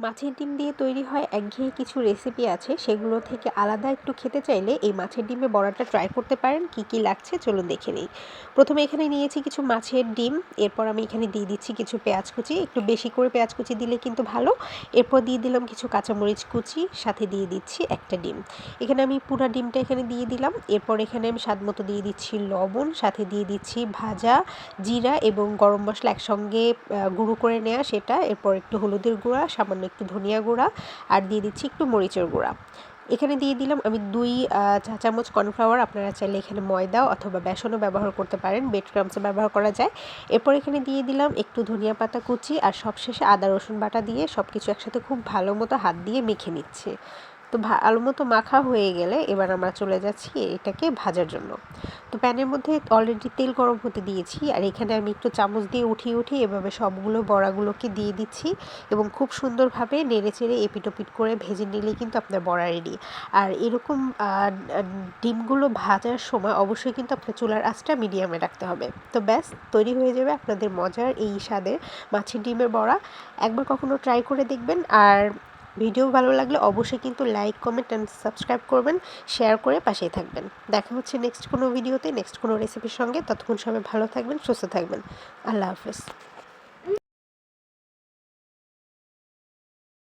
মাছের ডিম দিয়ে তৈরি হয় একঘেয়ে কিছু রেসিপি আছে, সেগুলো থেকে আলাদা একটু খেতে চাইলে এই মাছের ডিমে বড়াটা ট্রাই করতে পারেন। কি কি লাগছে চলুন দেখে নিই। প্রথমে এখানে নিয়েছি কিছু মাছের ডিম, এরপর আমি এখানে দিয়ে দিচ্ছি কিছু পেঁয়াজ কুচি, একটু বেশি করে পেঁয়াজ কুচি দিলে কিন্তু ভালো। এরপর দিয়ে দিলাম কিছু কাঁচামরিচ কুচি, সাথে দিয়ে দিচ্ছি একটা ডিম। এখানে আমি পুরো ডিমটা এখানে দিয়ে দিলাম। এরপর এখানে আমি স্বাদ মতো দিয়ে দিচ্ছি লবণ, সাথে দিয়ে দিচ্ছি ভাজা জিরা এবং গরম মশলা একসঙ্গে গুঁড়ো করে নেওয়া সেটা। এরপর একটু হলুদের গুঁড়া, সামান্য একটু ধনিয়া গুঁড়া, আর দিয়ে দিচ্ছি একটু মরিচের গুঁড়া। এখানে দিয়ে দিলাম আমি 2 চা চামচ কর্নফ্লাওয়ার। আপনারা চাইলে এখানে ময়দা অথবা বেসনও ব্যবহার করতে পারেন, ব্রেড ক্রাম্বসও ব্যবহার করা যায়। এরপর এখানে দিয়ে দিলাম একটু ধনিয়া পাতা কুচি, আর সবশেষে আদা রসুন বাটা দিয়ে সব কিছু একসাথে খুব ভালো মতো হাত দিয়ে মেখে নিচ্ছি। তো ভালো মতো মাখা হয়ে গেলে এবার আমরা চলে যাচ্ছি এটাকে ভাজার জন্য। তো প্যানের মধ্যে অলরেডি তেল গরম হতে দিয়েছি, আর এখানে আমি একটু চামচ দিয়ে উঠিয়ে উঠিয়ে এভাবে সবগুলো বড়াগুলোকে দিয়ে দিচ্ছি এবং খুব সুন্দরভাবে নেড়েচেড়ে এপিট ওপিট করে ভেজে নিলেই কিন্তু আপনার বড়া রেডি। আর এরকম ডিমগুলো ভাজার সময় অবশ্যই কিন্তু আপনার চুলার আঁচটা মিডিয়ামে রাখতে হবে। তো ব্যাস, তৈরি হয়ে যাবে আপনাদের মজার এই স্বাদের মাছের ডিমের বড়া। একবার কখনো ট্রাই করে দেখবেন। আর ভিডিও ভালো লাগলে অবশ্যই কিন্তু লাইক, কমেন্ট অ্যান্ড সাবস্ক্রাইব করবেন, শেয়ার করে পাশেই থাকবেন। দেখা হচ্ছে নেক্সট কোনো ভিডিওতে, নেক্সট কোনো রেসিপির সঙ্গে। ততক্ষণ সবাই ভালো থাকবেন, সুস্থ থাকবেন। আল্লাহ হাফেজ।